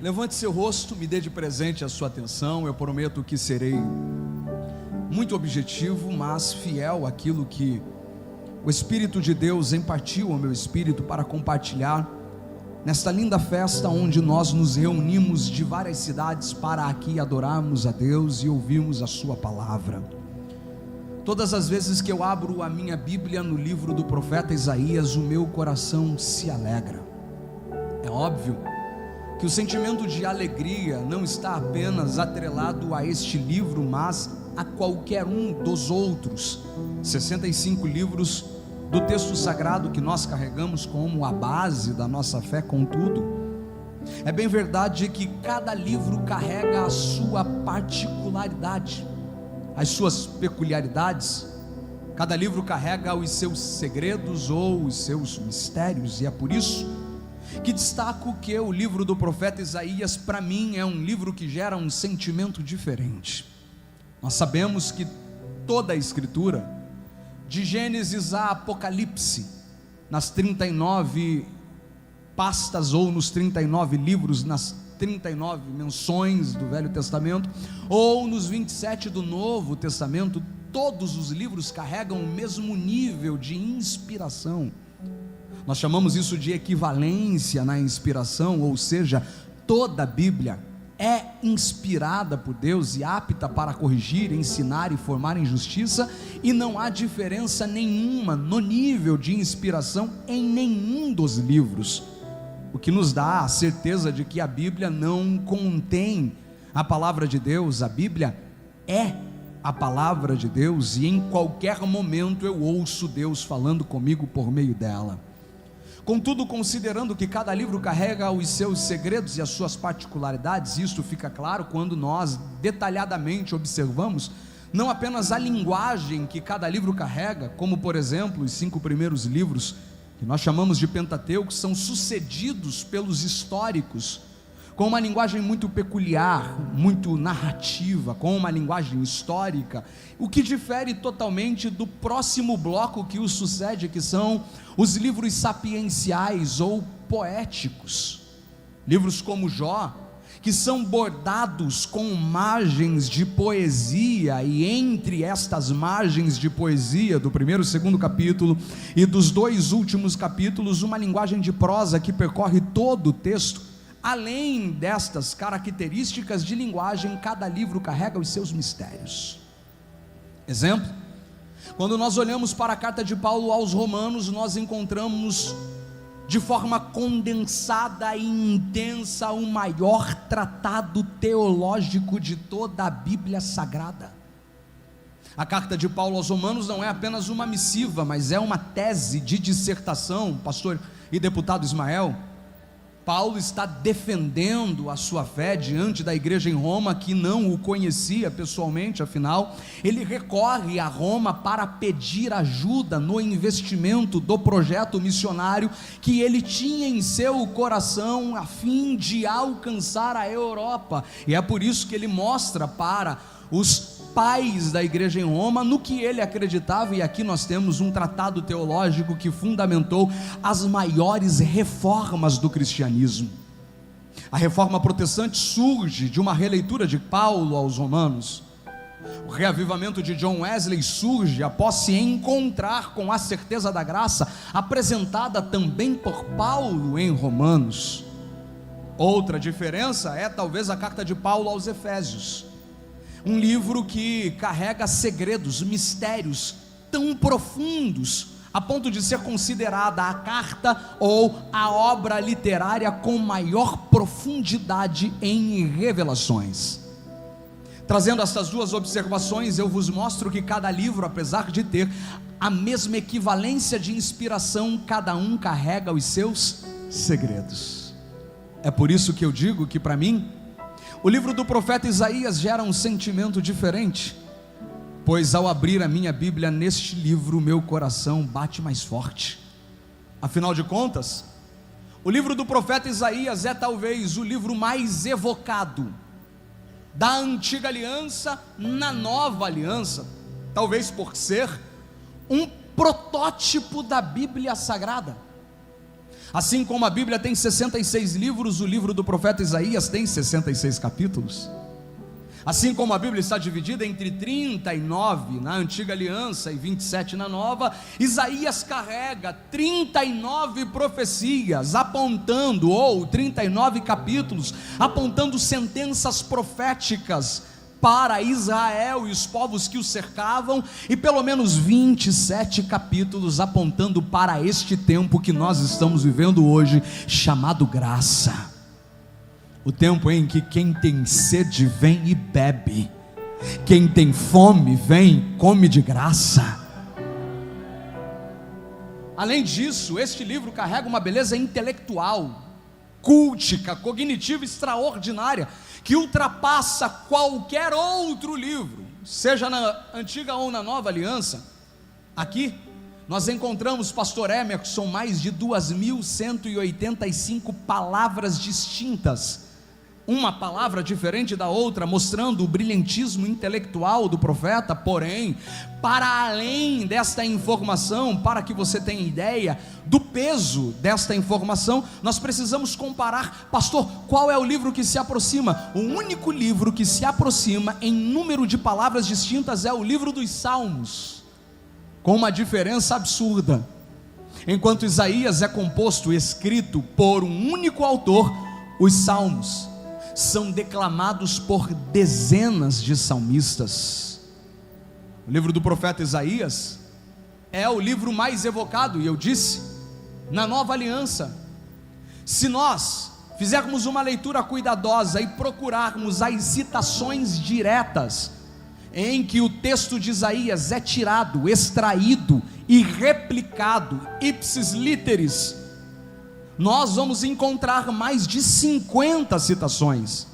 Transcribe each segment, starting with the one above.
Levante seu rosto, me dê de presente a sua atenção. Eu prometo que serei muito objetivo, mas fiel àquilo que o Espírito de Deus impartiu ao meu espírito para compartilhar nesta linda festa onde nós nos reunimos de várias cidades para aqui adorarmos a Deus e ouvirmos a sua palavra. Todas as vezes que eu abro a minha Bíblia no livro do profeta Isaías, o meu coração se alegra. É óbvio que o sentimento de alegria não está apenas atrelado a este livro, mas a qualquer um dos outros 65 livros do texto sagrado que nós carregamos como a base da nossa fé. Contudo, é bem verdade que cada livro carrega a sua particularidade, as suas peculiaridades. Cada livro carrega os seus segredos ou os seus mistérios, e é por isso que destaco que o livro do profeta Isaías, para mim, é um livro que gera um sentimento diferente. Nós sabemos que toda a escritura, de Gênesis a Apocalipse, nas 39 pastas ou nos 39 livros, nas 39 menções do Velho Testamento, ou nos 27 do Novo Testamento, todos os livros carregam o mesmo nível de inspiração. Nós chamamos isso de equivalência na inspiração, ou seja, toda a Bíblia é inspirada por Deus e apta para corrigir, ensinar e formar em justiça, e não há diferença nenhuma no nível de inspiração em nenhum dos livros, o que nos dá a certeza de que a Bíblia não contém a palavra de Deus. A Bíblia é a palavra de Deus, e em qualquer momento eu ouço Deus falando comigo por meio dela. Contudo, considerando que cada livro carrega os seus segredos e as suas particularidades, isto fica claro quando nós detalhadamente observamos não apenas a linguagem que cada livro carrega, como por exemplo os 5 primeiros livros, que nós chamamos de Pentateuco, são sucedidos pelos históricos, com uma linguagem muito peculiar, muito narrativa, com uma linguagem histórica, o que difere totalmente do próximo bloco que o sucede, que são os livros sapienciais ou poéticos, livros como Jó, que são bordados com margens de poesia, e entre estas margens de poesia, do primeiro e segundo capítulo, e dos 2 últimos capítulos, uma linguagem de prosa que percorre todo o texto. Além destas características de linguagem, cada livro carrega os seus mistérios. Exemplo, quando nós olhamos para a carta de Paulo aos Romanos, nós encontramos de forma condensada e intensa o maior tratado teológico de toda a Bíblia Sagrada. A carta de Paulo aos Romanos não é apenas uma missiva, mas é uma tese de dissertação. Pastor e deputado Ismael, Paulo está defendendo a sua fé diante da igreja em Roma, que não o conhecia pessoalmente. Afinal, ele recorre a Roma para pedir ajuda no investimento do projeto missionário que ele tinha em seu coração, a fim de alcançar a Europa, e é por isso que ele mostra para os pais da igreja em Roma no que ele acreditava. E aqui nós temos um tratado teológico que fundamentou as maiores reformas do cristianismo. A reforma protestante surge de uma releitura de Paulo aos Romanos. O reavivamento de John Wesley surge após se encontrar com a certeza da graça apresentada também por Paulo em Romanos. Outra diferença é talvez a carta de Paulo aos Efésios, um livro que carrega segredos, mistérios tão profundos, a ponto de ser considerada a carta ou a obra literária com maior profundidade em revelações. Trazendo essas 2 observações, eu vos mostro que cada livro, apesar de ter a mesma equivalência de inspiração, cada um carrega os seus segredos. É por isso que eu digo que, para mim, o livro do profeta Isaías gera um sentimento diferente, pois ao abrir a minha Bíblia neste livro, meu coração bate mais forte. Afinal de contas, o livro do profeta Isaías é talvez o livro mais evocado da antiga aliança na nova aliança, talvez por ser um protótipo da Bíblia Sagrada. Assim como a Bíblia tem 66 livros, o livro do profeta Isaías tem 66 capítulos. Assim como a Bíblia está dividida entre 39 na antiga aliança e 27 na nova, Isaías carrega 39 profecias apontando, ou 39 capítulos, apontando sentenças proféticas para Israel e os povos que o cercavam, e pelo menos 27 capítulos apontando para este tempo que nós estamos vivendo hoje, chamado graça. O tempo em que quem tem sede vem e bebe, quem tem fome vem, come de graça. Além disso, este livro carrega uma beleza intelectual, cultica, cognitiva extraordinária, que ultrapassa qualquer outro livro, seja na antiga ou na nova aliança. Aqui nós encontramos, pastor Emerson, mais de 2.185 palavras distintas, uma palavra diferente da outra, mostrando o brilhantismo intelectual do profeta. Porém, para além desta informação, para que você tenha ideia do peso desta informação, nós precisamos comparar. Pastor, qual é o livro que se aproxima? O único livro que se aproxima em número de palavras distintas é o livro dos Salmos, com uma diferença absurda. Enquanto Isaías é composto, escrito por um único autor, os Salmos são declamados por dezenas de salmistas. O livro do profeta Isaías é o livro mais evocado, e eu disse, na nova aliança. Se nós fizermos uma leitura cuidadosa e procurarmos as citações diretas, em que o texto de Isaías é tirado, extraído e replicado, ipsis literis, nós vamos encontrar mais de 50 citações,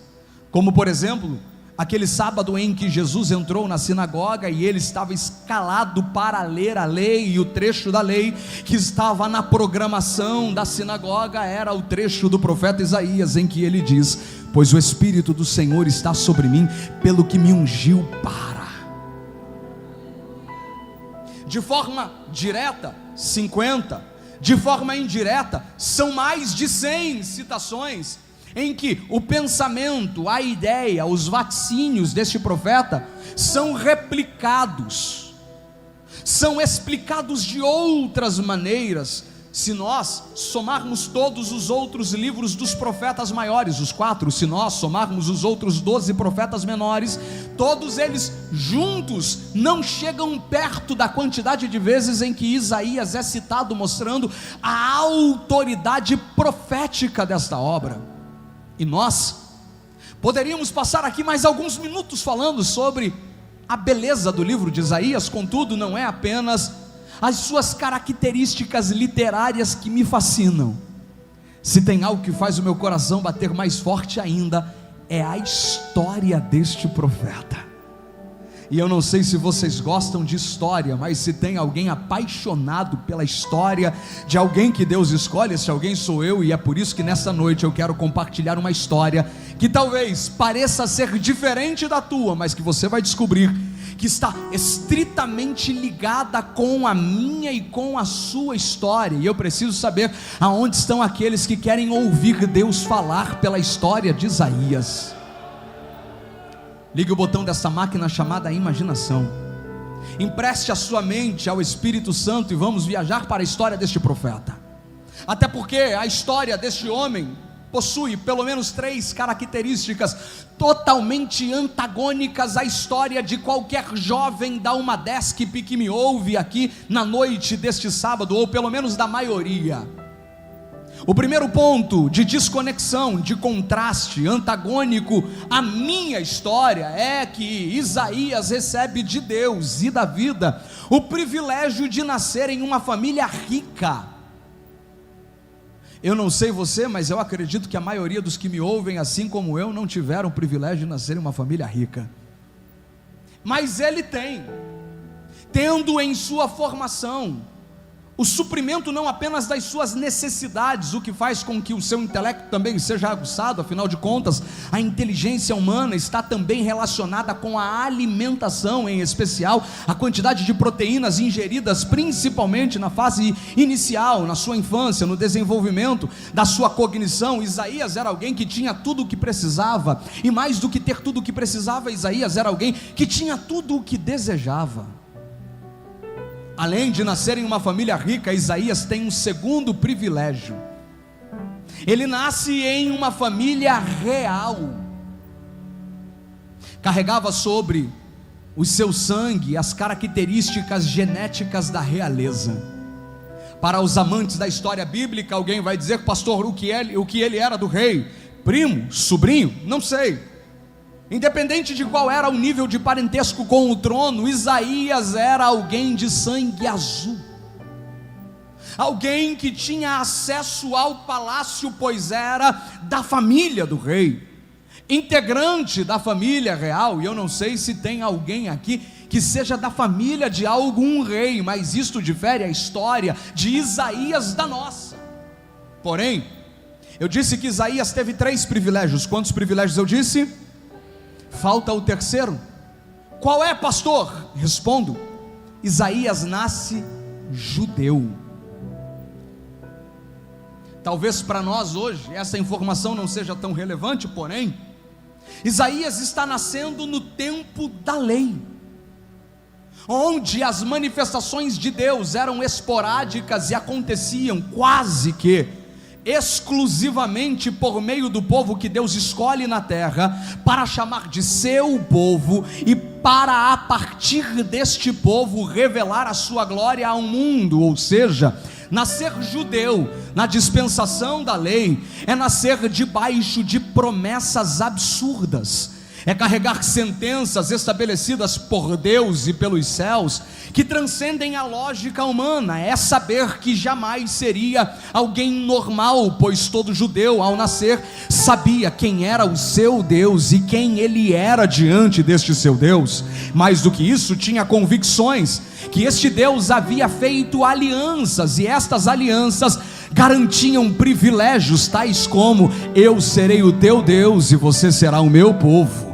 como por exemplo, aquele sábado em que Jesus entrou na sinagoga e ele estava escalado para ler a lei, e o trecho da lei que estava na programação da sinagoga era o trecho do profeta Isaías, em que ele diz: pois o Espírito do Senhor está sobre mim, pelo que me ungiu para. De forma direta, 50. De forma indireta, são mais de 100 citações, em que o pensamento, a ideia, os vaticínios deste profeta são replicados, são explicados de outras maneiras. Se nós somarmos todos os outros livros dos profetas maiores, os 4, se nós somarmos os outros 12 profetas menores, todos eles juntos não chegam perto da quantidade de vezes em que Isaías é citado, mostrando a autoridade profética desta obra. E nós poderíamos passar aqui mais alguns minutos falando sobre a beleza do livro de Isaías. Contudo, não é apenas as suas características literárias que me fascinam. Se tem algo que faz o meu coração bater mais forte ainda, é a história deste profeta. E eu não sei se vocês gostam de história, mas se tem alguém apaixonado pela história de alguém que Deus escolhe, esse alguém sou eu. E é por isso que nessa noite eu quero compartilhar uma história que talvez pareça ser diferente da tua, mas que você vai descobrir que está estritamente ligada com a minha e com a sua história. E eu preciso saber aonde estão aqueles que querem ouvir Deus falar pela história de Isaías. Ligue o botão dessa máquina chamada imaginação, empreste a sua mente ao Espírito Santo e vamos viajar para a história deste profeta. Até porque a história deste homem possui pelo menos 3 características totalmente antagônicas à história de qualquer jovem da Umadesp que me ouve aqui na noite deste sábado, ou pelo menos da maioria. O primeiro ponto de desconexão, de contraste antagônico à minha história é que Isaías recebe de Deus e da vida o privilégio de nascer em uma família rica. Eu não sei você, mas eu acredito que a maioria dos que me ouvem, assim como eu, não tiveram o privilégio de nascer em uma família rica. Mas ele tem, tendo em sua formação o suprimento não apenas das suas necessidades, o que faz com que o seu intelecto também seja aguçado. Afinal de contas, a inteligência humana está também relacionada com a alimentação, em especial a quantidade de proteínas ingeridas, principalmente na fase inicial, na sua infância, no desenvolvimento da sua cognição. Isaías era alguém que tinha tudo o que precisava, e mais do que ter tudo o que precisava, Isaías era alguém que tinha tudo o que desejava. Além de nascer em uma família rica, Isaías tem um segundo privilégio. Ele nasce em uma família real. Carregava sobre o seu sangue as características genéticas da realeza. Para os amantes da história bíblica, alguém vai dizer: pastor, o que ele era do rei? Primo? Sobrinho? Não sei. Independente de qual era o nível de parentesco com o trono, Isaías era alguém de sangue azul, alguém que tinha acesso ao palácio, pois era da família do rei, integrante da família real. E eu não sei se tem alguém aqui que seja da família de algum rei, mas isto difere a história de Isaías da nossa. Porém, eu disse que Isaías teve 3 privilégios. Quantos privilégios eu disse? Falta o terceiro. Qual é, pastor? Respondo: Isaías nasce judeu. Talvez para nós hoje essa informação não seja tão relevante, porém, Isaías está nascendo no tempo da lei, onde as manifestações de Deus eram esporádicas e aconteciam quase que exclusivamente por meio do povo que Deus escolhe na terra para chamar de seu povo, e para a partir deste povo revelar a sua glória ao mundo. Ou seja, nascer judeu na dispensação da lei é nascer debaixo de promessas absurdas, é carregar sentenças estabelecidas por Deus e pelos céus, que transcendem a lógica humana. É saber que jamais seria alguém normal, pois todo judeu ao nascer sabia quem era o seu Deus e quem ele era diante deste seu Deus. Mais do que isso, tinha convicções que este Deus havia feito alianças, e estas alianças garantiam privilégios tais como: eu serei o teu Deus e você será o meu povo.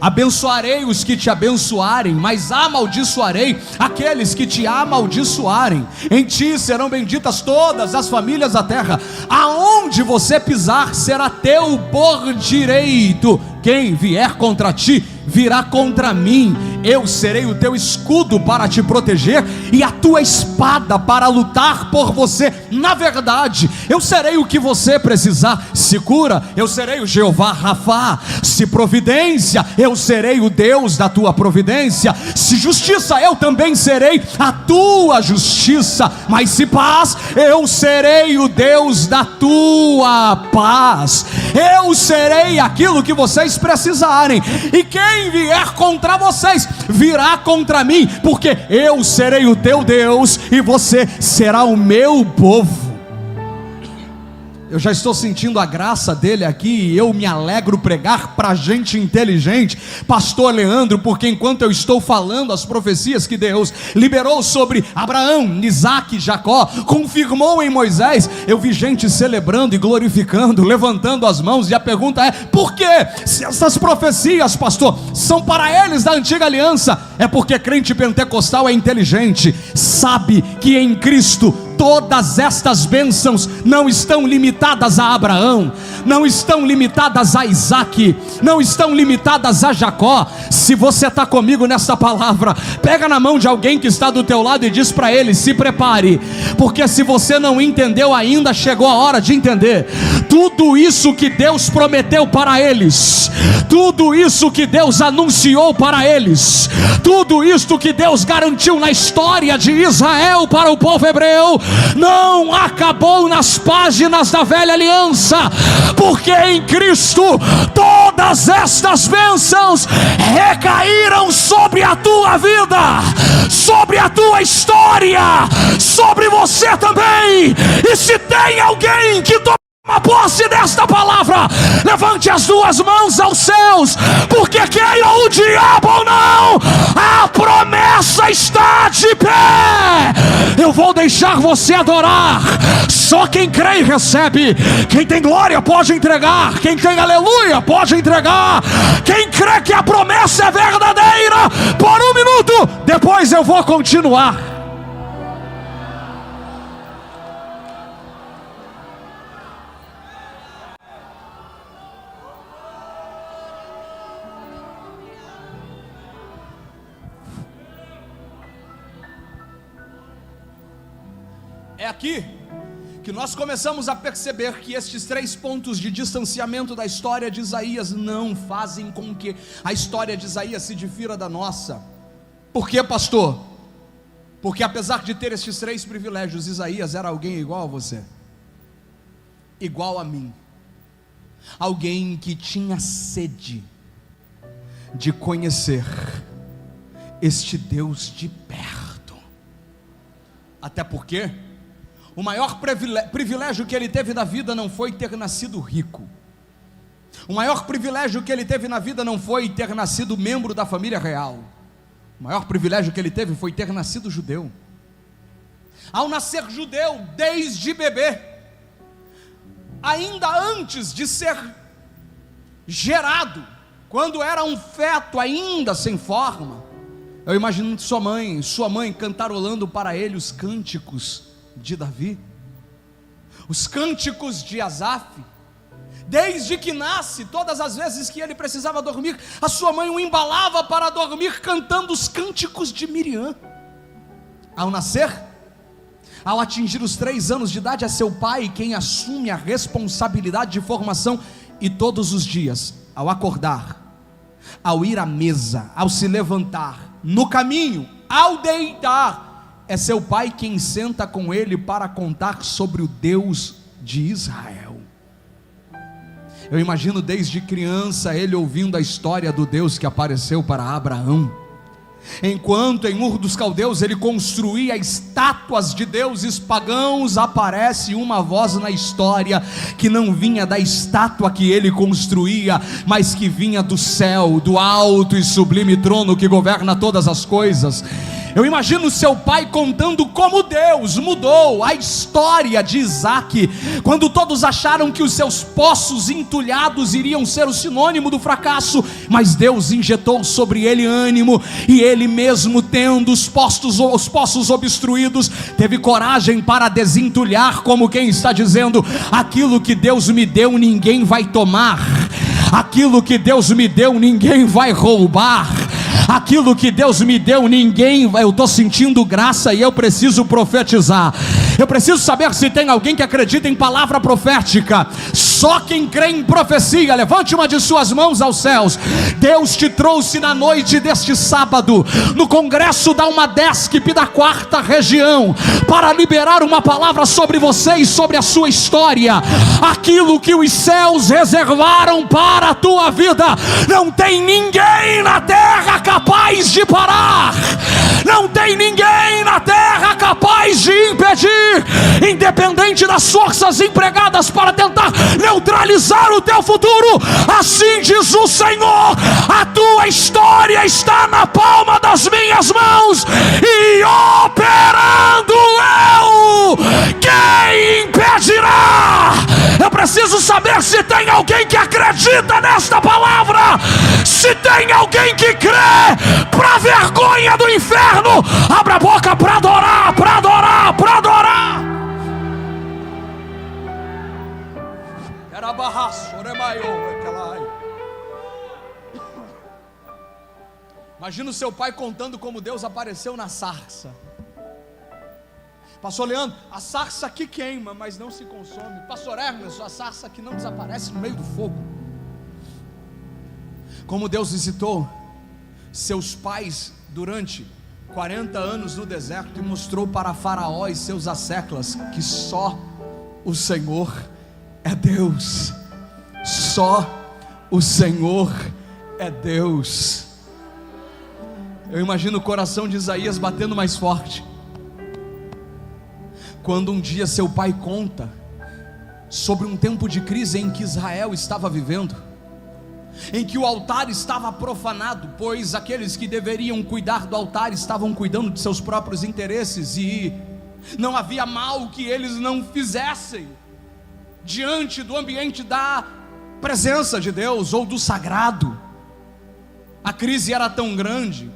Abençoarei os que te abençoarem, mas amaldiçoarei aqueles que te amaldiçoarem. Em ti serão benditas todas as famílias da terra. Aonde você pisar será teu por direito. Quem vier contra ti virá contra mim. Eu serei o teu escudo para te proteger e a tua espada para lutar por você. Na verdade, eu serei o que você precisar. Se cura, eu serei o Jeová Rafá. Se providência, eu serei o Deus da tua providência. Se justiça, eu também serei a tua justiça. Mas se paz, eu serei o Deus da tua paz. Eu serei aquilo que vocês precisarem, e quem vier contra vocês virá contra mim, porque eu serei o teu Deus e você será o meu povo. Eu já estou sentindo a graça dele aqui, e eu me alegro pregar para gente inteligente, pastor Leandro, porque enquanto eu estou falando as profecias que Deus liberou sobre Abraão, Isaque e Jacó, confirmou em Moisés, eu vi gente celebrando e glorificando, levantando as mãos, e a pergunta é: por que, se essas profecias, pastor, são para eles da antiga aliança? É porque crente pentecostal é inteligente, sabe que em Cristo todas estas bênçãos não estão limitadas a Abraão, não estão limitadas a Isaque, não estão limitadas a Jacó. Se você está comigo nessa palavra, pega na mão de alguém que está do teu lado e diz para ele: se prepare, porque se você não entendeu ainda, chegou a hora de entender. Tudo isso que Deus prometeu para eles, tudo isso que Deus anunciou para eles, tudo isto que Deus garantiu na história de Israel para o povo hebreu, não acabou nas páginas da velha aliança, porque em Cristo todas estas bênçãos recaíram sobre a tua vida, sobre a tua história, sobre você também. E se tem alguém que toma posse desta palavra, levante as duas mãos aos céus, porque queira o diabo ou não, a promessa está de pé. Eu vou deixar você adorar. Só quem crê e recebe. Quem tem glória pode entregar. Quem tem aleluia pode entregar. Quem crê que a promessa é verdadeira, por um minuto, depois eu vou continuar. É aqui que nós começamos a perceber que estes 3 pontos de distanciamento da história de Isaías não fazem com que a história de Isaías se difira da nossa. Por quê, pastor? Porque apesar de ter estes 3 privilégios, Isaías era alguém igual a você, igual a mim, alguém que tinha sede de conhecer este Deus de perto. Até porque o maior privilégio que ele teve na vida não foi ter nascido rico. O maior privilégio que ele teve na vida não foi ter nascido membro da família real. O maior privilégio que ele teve foi ter nascido judeu. Ao nascer judeu, desde bebê, ainda antes de ser gerado, quando era um feto ainda sem forma, eu imagino sua mãe cantarolando para ele os cânticos de Davi, os cânticos de Asaf. Desde que nasce, todas as vezes que ele precisava dormir, a sua mãe o embalava para dormir cantando os cânticos de Miriam. Ao nascer, ao atingir os 3 anos de idade, é seu pai quem assume a responsabilidade de formação. E todos os dias, ao acordar, ao ir à mesa, ao se levantar, no caminho, ao deitar, é seu pai quem senta com ele para contar sobre o Deus de Israel. Eu imagino desde criança ele ouvindo a história do Deus que apareceu para Abraão. Enquanto em Ur dos Caldeus ele construía estátuas de deuses pagãos, aparece uma voz na história que não vinha da estátua que ele construía, mas que vinha do céu, do alto e sublime trono que governa todas as coisas. Eu imagino seu pai contando como Deus mudou a história de Isaac, quando todos acharam que os seus poços entulhados iriam ser o sinônimo do fracasso, mas Deus injetou sobre ele ânimo, e ele mesmo tendo os poços obstruídos, teve coragem para desentulhar, como quem está dizendo: aquilo que Deus me deu ninguém vai tomar, aquilo que Deus me deu ninguém vai roubar, aquilo que Deus me deu ninguém vai... Eu estou sentindo graça e eu preciso profetizar. Eu preciso saber se tem alguém que acredita em palavra profética. Só quem crê em profecia, levante uma de suas mãos aos céus. Deus te trouxe na noite deste sábado, no congresso da Umadesc da 4ª região, para liberar uma palavra sobre você e sobre a sua história. Aquilo que os céus reservaram para a tua vida, não tem ninguém na terra capaz de parar. Não tem ninguém na terra capaz de impedir, independente das forças empregadas para tentar neutralizar o teu futuro. Assim diz o Senhor: a tua história está na palma das minhas mãos, e operando eu, quem impedirá? Eu preciso saber se tem alguém que acredita nesta palavra, se tem alguém que crê, para vergonha do inferno. Abra a boca para adorar, para adorar, para adorar. Imagina o seu pai contando como Deus apareceu na sarça. Pastor Leandro, a sarça que queima, mas não se consome. Pastor Hermes, a sarça que não desaparece no meio do fogo. Como Deus visitou seus pais durante 40 anos no deserto e mostrou para Faraó e seus asseclas que só o Senhor é Deus. Só o Senhor é Deus. Eu imagino o coração de Isaías batendo mais forte quando um dia seu pai conta sobre um tempo de crise em que Israel estava vivendo, em que o altar estava profanado, pois aqueles que deveriam cuidar do altar estavam cuidando de seus próprios interesses, e Não havia mal que eles não fizessem diante do ambiente da presença de Deus ou do sagrado. A crise era tão grande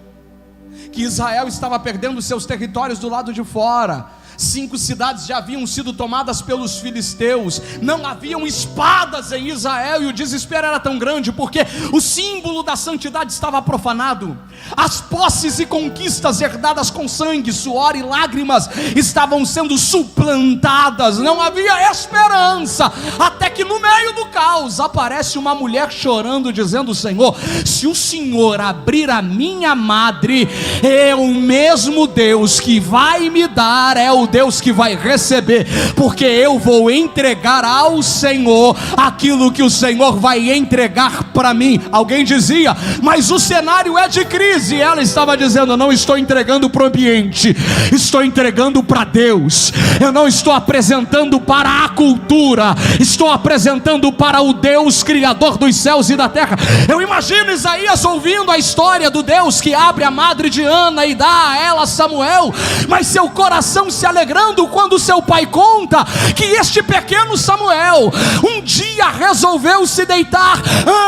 que Israel estava perdendo seus territórios do lado de fora. 5 cidades já haviam sido tomadas pelos filisteus. Não haviam espadas em Israel, e o desespero era tão grande porque o símbolo da santidade estava profanado. As posses e conquistas herdadas com sangue, suor e lágrimas estavam sendo suplantadas. Não havia esperança, até que no meio do caos aparece uma mulher chorando, dizendo: Senhor, se o Senhor abrir a minha madre, é o mesmo Deus que vai me dar, é o Deus que vai receber, porque eu vou entregar ao Senhor aquilo que o Senhor vai entregar para mim. Alguém dizia: mas o cenário é de crise. E ela estava dizendo: eu não estou entregando para o ambiente, estou entregando para Deus. Eu não estou apresentando para a cultura, estou apresentando para o Deus criador dos céus e da terra. Eu imagino Isaías ouvindo a história do Deus que abre a madre de Ana e dá a ela Samuel, mas seu coração se alegrando quando seu pai conta que este pequeno Samuel um dia resolveu se deitar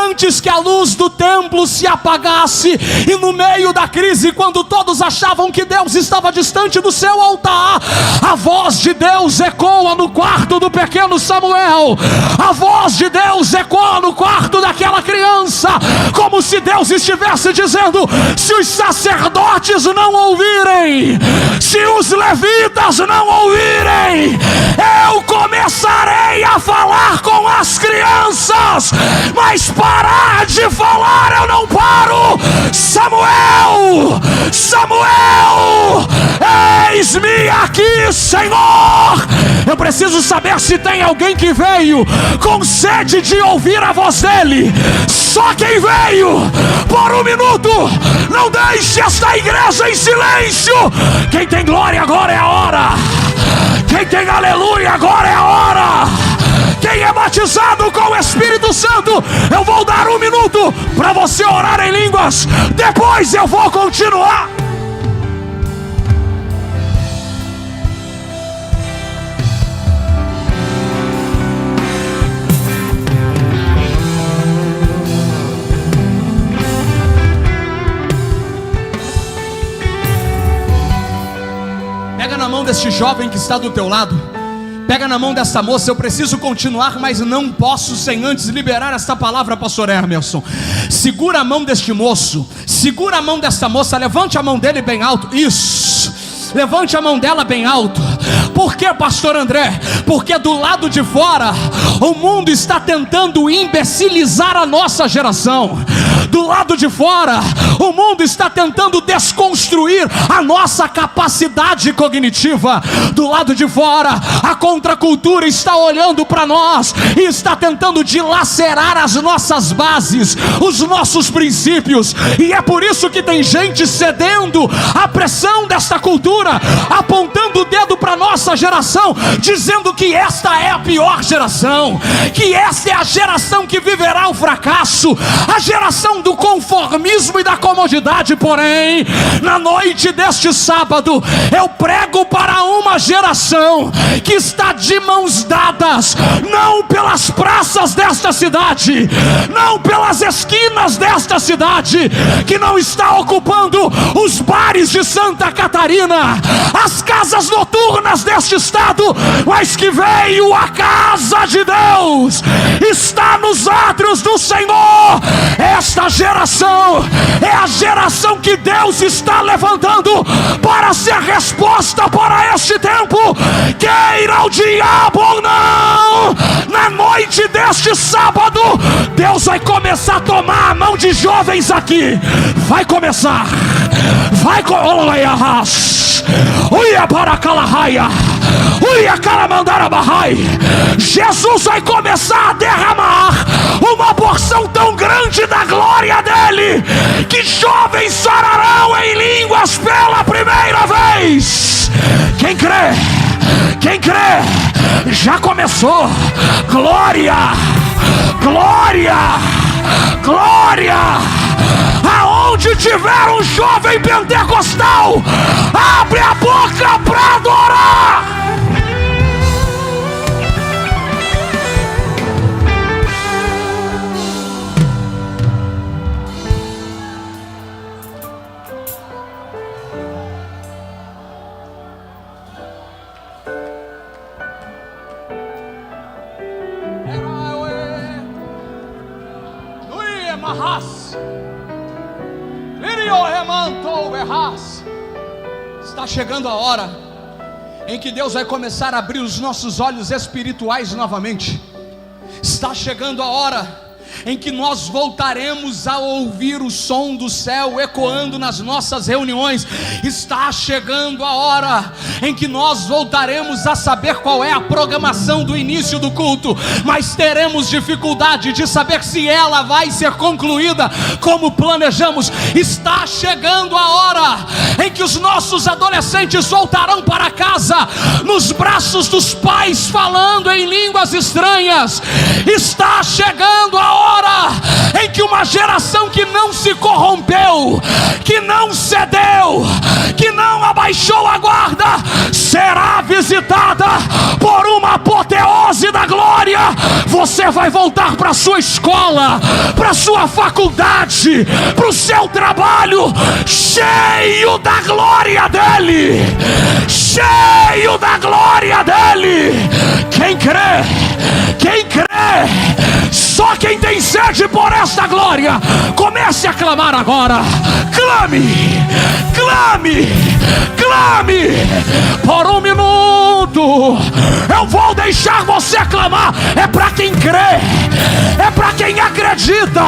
antes que a luz do templo se apagasse, e no meio da crise, quando todos achavam que Deus estava distante do seu altar, a voz de Deus ecoa no quarto do pequeno Samuel. A voz de Deus ecoa no quarto daquela criança, como se Deus estivesse dizendo: se os sacerdotes não ouvirem, se os levitas não ouvirem, eu começarei a falar com as crianças, mas parar de falar eu não paro. Samuel, Samuel, eis-me aqui, Senhor. Eu preciso saber se tem alguém que veio com sede de ouvir a voz dele. Só quem veio por um minuto. Não deixe esta igreja em silêncio. Quem tem glória, agora é a hora. Quem tem aleluia, agora é a hora. Quem é batizado com o Espírito Santo, eu vou dar um minuto para você orar em línguas. Depois eu vou continuar. Pega na mão deste jovem que está do teu lado. Pega na mão dessa moça. Eu preciso continuar, mas não posso sem antes liberar esta palavra, pastor Emerson. Segura a mão deste moço, segura a mão desta moça, levante a mão dele bem alto. Isso, levante a mão dela bem alto. Por que, pastor André? Porque do lado de fora o mundo está tentando imbecilizar a nossa geração. Do lado de fora o mundo está tentando desconstruir a nossa capacidade cognitiva. Do lado de fora a contracultura está olhando para nós e está tentando dilacerar as nossas bases, os nossos princípios. E é por isso que tem gente cedendo à pressão desta cultura, apontando o dedo para nossa geração, dizendo que esta é a pior geração, que esta é a geração que viverá o fracasso, a geração do conformismo e da comodidade. Porém, na noite deste sábado, eu prego para uma geração que está de mãos dadas, não pelas praças desta cidade, não pelas esquinas desta cidade, que não está ocupando os bares de Santa Catarina, as casas noturnas deste estado, mas que veio à casa de Deus, está nos átrios do Senhor. Esta geração é a geração que Deus está levantando para ser resposta para este tempo. Queira o diabo ou não, na noite deste sábado, Deus vai começar a tomar a mão de jovens aqui. Vai começar. Vai Uia para Calahaya, Uia Caramandara Bahai. Jesus vai começar a derramar uma porção tão grande da glória dele, que jovens orarão em línguas pela primeira vez. Quem crê? Quem crê? Já começou. Glória, glória, glória. Aonde Onde tiver um jovem pentecostal, abre a boca para adorar. Está chegando a hora em que Deus vai começar a abrir os nossos olhos espirituais novamente. Está chegando a hora em que nós voltaremos a ouvir o som do céu ecoando nas nossas reuniões. Está chegando a hora em que nós voltaremos a saber qual é a programação do início do culto, mas teremos dificuldade de saber se ela vai ser concluída como planejamos. Está chegando a hora em que os nossos adolescentes voltarão para casa nos braços dos pais, falando em línguas estranhas. Está chegando a hora em que uma geração que não se corrompeu, que não cedeu, que não abaixou a guarda, será visitada por uma apoteose da glória. Você vai voltar para a sua escola, para a sua faculdade, para o seu trabalho, cheio da glória dele, cheio da glória dele. Quem crê? Quem crê? Só quem tem sede por esta glória, comece a clamar agora. Clame, clame, clame. Por um minuto eu vou deixar você clamar. É para quem crê, é para quem acredita.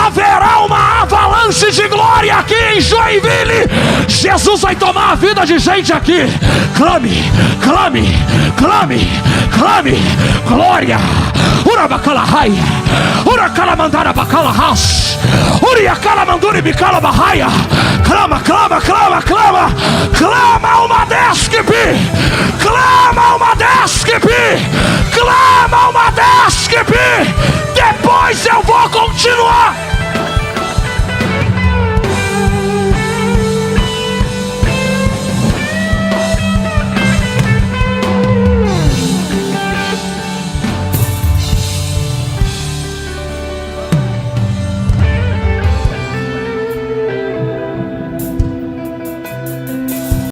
Haverá uma avalanche de glória aqui em Joinville. Jesus vai tomar a vida de gente aqui. Clame, clame, clame, clame. Glória. Urabakalahai, Urakalamandara Bakalahas, Uriakalamanduri Bikala Bahaya. Clama, clama, clama, clama. Clama uma desquipe. Clama uma desquipe. Clama uma desquipe. Depois eu vou continuar.